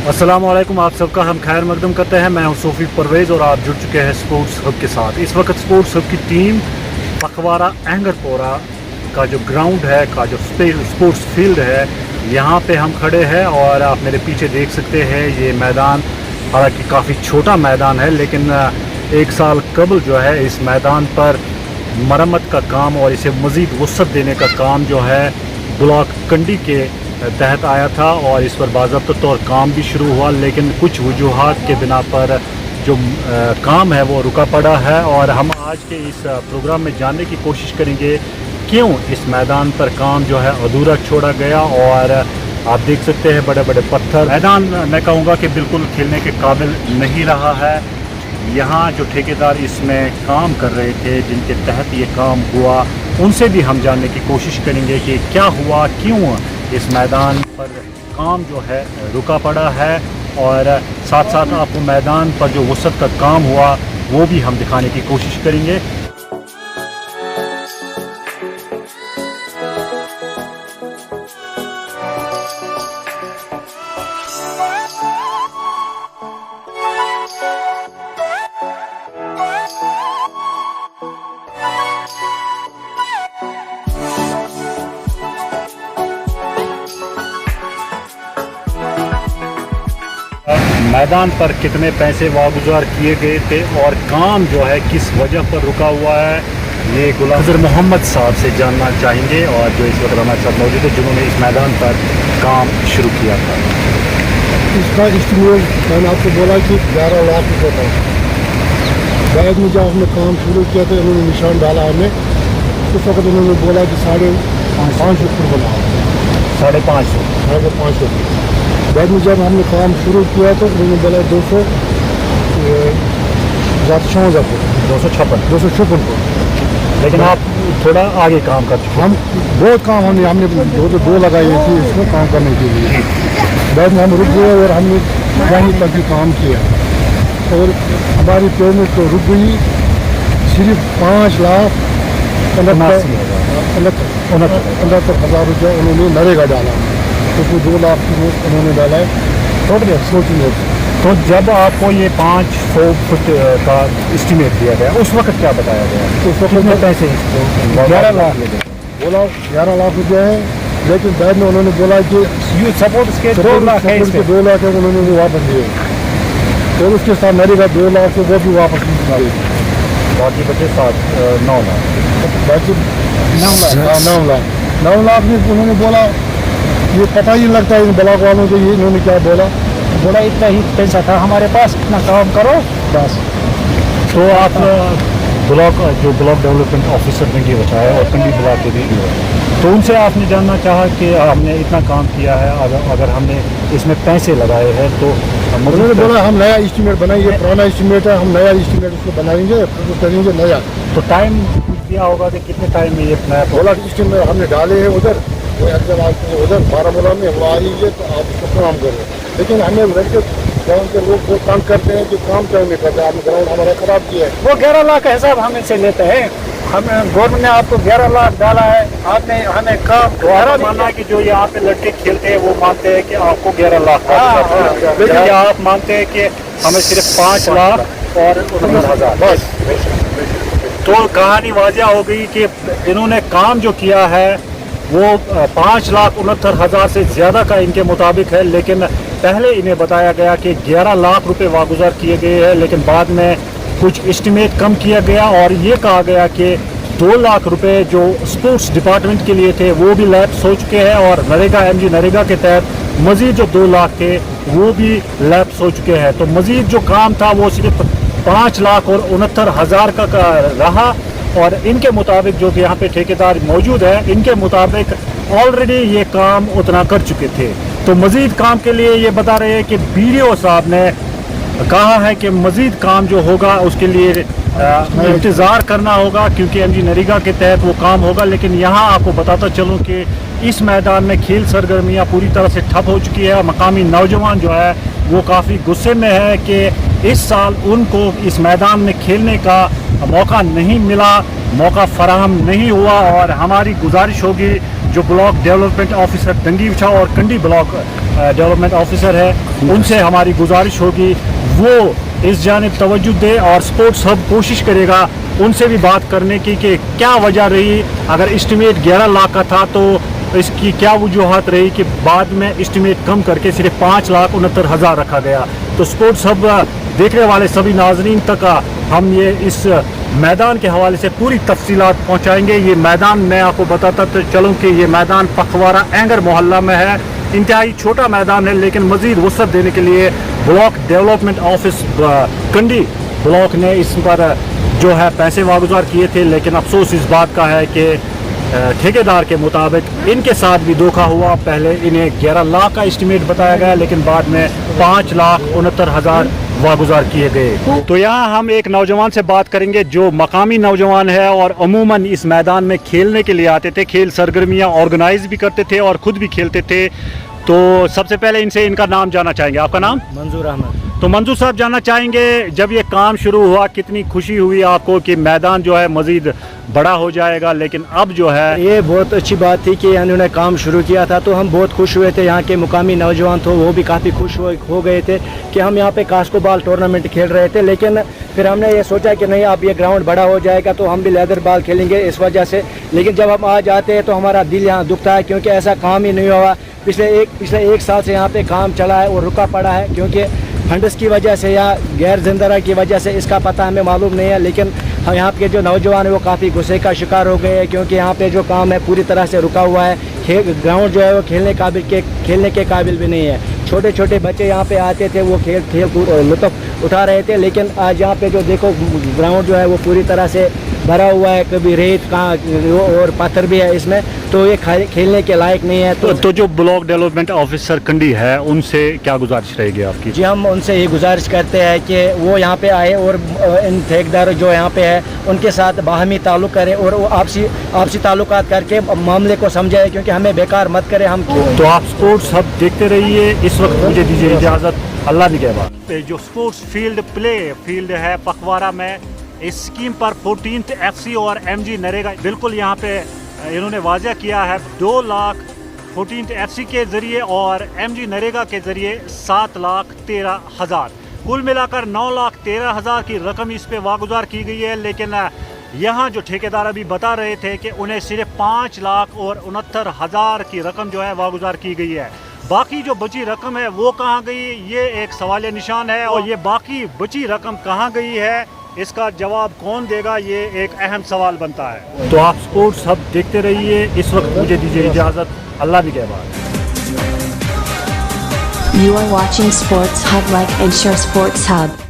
अस्सलामुअलैकुम, आप सबका हम खैर मकदम करते हैं। मैं हूं सूफी परवेज़ और आप जुड़ चुके हैं स्पोर्ट्स हब के साथ। इस वक्त स्पोर्ट्स हब की टीम पखवाड़ा अहंगरपोरा का जो ग्राउंड है, का जो स्पोर्ट्स फील्ड है, यहाँ पे हम खड़े हैं और आप मेरे पीछे देख सकते हैं ये मैदान। हालांकि काफ़ी छोटा मैदान है, लेकिन एक साल कबल जो है इस मैदान पर मरम्मत का काम और इसे मज़ीद वसअत देने का काम जो है ब्लॉक कंडी के तहत आया था और इस पर बाज़ाब्ता तौर काम भी शुरू हुआ, लेकिन कुछ वजूहात के बिना पर जो काम है वो रुका पड़ा है। और हम आज के इस प्रोग्राम में जानने की कोशिश करेंगे क्यों इस मैदान पर काम जो है अधूरा छोड़ा गया। और आप देख सकते हैं बड़े बड़े पत्थर, मैदान मैं कहूँगा कि बिल्कुल खेलने के काबिल नहीं रहा है। यहाँ जो ठेकेदार इसमें काम कर रहे थे, जिनके तहत ये काम हुआ, उनसे भी हम जानने की कोशिश करेंगे कि क्या हुआ, क्यों इस मैदान पर काम जो है रुका पड़ा है। और साथ साथ आपको मैदान पर जो वसअत का काम हुआ वो भी हम दिखाने की कोशिश करेंगे। मैदान पर कितने पैसे वागुजार किए गए थे और काम जो है किस वजह पर रुका हुआ है, ये गुलाम मोहम्मद साहब से जानना चाहेंगे, और जो इस वक्त हमारे साथ मौजूद है, जिन्होंने इस मैदान पर काम शुरू किया था। इसका इस्तेमाल मैंने आपको बोला कि 11 लाख रुपये था। बाद में जब हमने काम शुरू किया तो उन्होंने निशान डाला हमें, उस वक्त उन्होंने बोला कि 5.5 रुपये बनाओ। 5.5 बाद में जब हमने काम शुरू किया तो उन्होंने बोला 256 को। लेकिन आप थोड़ा आगे काम कर चुके। हम बहुत काम हमने दो लगाई थी इसमें काम करने के लिए। बाद में हम रुक गए और हमने वहीं तक ही काम किया और हमारी पेमेंट तो रुक गई। सिर्फ 5,69,000 रुपये उन्होंने नरेगा डाला, तो 2 लाख उन्होंने डाला है टोटल। तो जब आपको ये 500 फुट का एस्टिमेट दिया गया, उस वक्त क्या बताया गया? उस वक्त कितने पैसे? 11 लाख बोला 11 लाख रुपये है, लेकिन बाद में उन्होंने बोला कि सपोर्ट के 2 लाख है, 2 लाख है उन्होंने वो वापस दिए और उसके साथ नरेगा 2 लाख से वो भी वापस दिए। बाकी बचे 9 लाख। बाकी 9 लाख में उन्होंने बोला, ये पता ही लगता है इन ब्लॉक वालों को, ये इन्होंने क्या बोला इतना ही पैसा था हमारे पास, इतना काम करो बस। तो आप ब्लॉक डेवलपमेंट ऑफिसर ने ये बताया और कंडी ब्लॉक के भी, तो उनसे आपने जानना चाहा कि हमने इतना काम किया है, अगर हमने इसमें पैसे लगाए हैं तो उन्होंने बोला हम नया एस्टीमेट बनाएंगे, पुराना एस्टीमेट है, हम नया एस्टीमेट उसको बनाएंगे, करेंगे नया। तो टाइम दिया होगा कि कितने टाइम में ये नया बोला एस्टीमेट हमने डाले हैं उधर, वो उधर बारामूला में वो आ रही है तो आप उसको काम करें। लेकिन हमें लड़के गाँव के लोग वो काम करते हैं कि काम क्यों नहीं करते, आपने ग्राउंड हमारा खराब किया है। वो 11 लाख का हिसाब हम इनसे लेते हैं। हमें गवर्नमेंट ने आपको 11 लाख डाला है, आपने हमें काम मानना है कि जो यहाँ पे लड़के खेलते हैं वो मानते हैं कि आपको 11 लाख, लेकिन आप मानते हैं कि हमें सिर्फ 5 लाख और 19,000 बस। तो कहानी वाज़ह हो गई कि इन्होंने काम जो किया है वो 5,69,000 से ज़्यादा का इनके मुताबिक है, लेकिन पहले इन्हें बताया गया कि 11 लाख रुपए वागुजार किए गए हैं, लेकिन बाद में कुछ एस्टिमेट कम किया गया और ये कहा गया कि 2 लाख रुपए जो स्पोर्ट्स डिपार्टमेंट के लिए थे वो भी लैप्स हो चुके हैं, और नरेगा के तहत मज़ीद जो 2 लाख थे वो भी लैप्स हो चुके हैं। तो मज़ीद जो काम था वो सिर्फ 5,69,000 का रहा, और इनके मुताबिक जो कि यहाँ पे ठेकेदार मौजूद है, इनके मुताबिक ऑलरेडी ये काम उतना कर चुके थे। तो मज़ीद काम के लिए ये बता रहे हैं कि BDO साहब ने कहा है कि मज़ीद काम जो होगा उसके लिए इंतज़ार करना होगा, क्योंकि MG नरेगा के तहत वो काम होगा। लेकिन यहाँ आपको बताता चलूँ कि इस मैदान में खेल सरगर्मियाँ पूरी तरह से ठप हो चुकी है। मकामी नौजवान जो है वो काफ़ी गुस्से में है कि इस साल उनको इस मैदान में खेलने का मौका नहीं मिला, मौका फराहम नहीं हुआ। और हमारी गुजारिश होगी जो ब्लॉक डेवलपमेंट ऑफिसर दंगी विछा और कंडी ब्लॉक डेवलपमेंट ऑफिसर है, उनसे हमारी गुजारिश होगी वो इस जानिब तवज्जो दे और स्पोर्ट्स हब कोशिश करेगा उनसे भी बात करने की कि क्या वजह रही, अगर एस्टिमेट 11 लाख का था तो इसकी क्या वजूहत रही कि बाद में एस्टिमेट कम करके सिर्फ 5,69,000 रखा गया। तो स्पोर्ट्स हब देखने वाले सभी नाजरीन तक हम ये इस मैदान के हवाले से पूरी तफसीलात पहुँचाएँगे। ये मैदान मैं आपको बताता तो चलूँ कि ये मैदान पखवारा एंगर मोहल्ला में है, इंतहाई छोटा मैदान है, लेकिन मज़ीद वसअत देने के लिए ब्लॉक डेवलपमेंट ऑफिस कंडी ब्लॉक ने इस पर जो है पैसे वागुजार किए थे, लेकिन अफसोस इस बात का है कि ठेकेदार के मुताबिक इनके साथ भी धोखा हुआ। पहले इन्हें 11 लाख का एस्टिमेट बताया गया, लेकिन बाद में 5,69,000 वागुजार किए गए। तो यहाँ हम एक नौजवान से बात करेंगे जो मकामी नौजवान है और अमूमन इस मैदान में खेलने के लिए आते थे, खेल सरगर्मियाँ ऑर्गेनाइज भी करते थे और ख़ुद भी खेलते थे। तो सबसे पहले इनसे इनका नाम जानना चाहेंगे। आपका नाम? मंजूर अहमद। तो मंजूर साहब जानना चाहेंगे, जब ये काम शुरू हुआ कितनी खुशी हुई आपको कि मैदान जो है मज़ीद बड़ा हो जाएगा, लेकिन अब जो है ये बहुत अच्छी बात थी कि इन्होंने काम शुरू किया था, तो हम बहुत खुश हुए थे। यहाँ के मुकामी नौजवान थे वो भी काफ़ी खुश हो गए थे कि हम यहाँ पे कास्को बॉल टूर्नामेंट खेल रहे थे। लेकिन फिर हमने ये सोचा कि नहीं, अब ये ग्राउंड बड़ा हो जाएगा तो हम भी लेदर बॉल खेलेंगे इस वजह से। लेकिन जब हम आ जाते हैं तो हमारा दिल यहाँ दुखता है, क्योंकि ऐसा काम ही नहीं हुआ। पिछले एक साल से यहाँ पे काम चला है और रुका पड़ा है, क्योंकि फंड्स की वजह से या गैर जिंदरा की वजह से, इसका पता हमें मालूम नहीं है। लेकिन हम यहाँ के जो नौजवान हैं वो काफ़ी गुस्से का शिकार हो गए हैं, क्योंकि यहाँ पे जो काम है पूरी तरह से रुका हुआ है। ग्राउंड जो है वो खेलने के काबिल भी नहीं है। छोटे छोटे बच्चे यहाँ पे आते थे, वो खेल कूद लुत्फ़ उठा रहे थे, लेकिन आज यहाँ पे जो देखो ग्राउंड जो है वो पूरी तरह से भरा हुआ है, कभी रेत कहाँ और पत्थर भी है इसमें, तो ये खेलने के लायक नहीं है। तो जो ब्लॉक डेवलपमेंट ऑफिसर कंडी है उनसे क्या गुजारिश रहेगी आपकी? जी, हम उनसे ये गुजारिश करते हैं कि वो यहाँ पे आए और इन ठेकेदार जो यहाँ पे है उनके साथ बाहमी ताल्लुक़ करें और वो आपसी ताल्लुकात करके मामले को समझाएं, क्योंकि हमें बेकार मत करें। हम तो आप स्पोर्ट्स हब देखते रहिए। इस वक्त मुझे दीजिए इजाज़त, अल्लाह निगहबान। जो स्पोर्ट्स फील्ड है पखवारा में, इस स्कीम पर 14th FC और MG नरेगा बिल्कुल यहाँ पे इन्होंने वाज़ह किया है। 2 लाख 14th FC के ज़रिए और MG नरेगा के ज़रिए 7,13,000, कुल मिलाकर 9,13,000 की रकम इस पे वागुजार की गई है। लेकिन यहाँ जो ठेकेदार अभी बता रहे थे कि उन्हें सिर्फ 5,69,000 की रकम जो है वागुजार की गई है। बाकी जो बची रकम है वो कहाँ गई, ये एक सवाल निशान है। और ये बाकी बची रकम कहाँ गई है, इसका जवाब कौन देगा, ये एक अहम सवाल बनता है। तो आप स्पोर्ट्स हब देखते रहिए। इस वक्त मुझे दीजिए इजाज़त, अल्लाह निगहबान। You are watching Sports Hub. Like and share Sports Hub.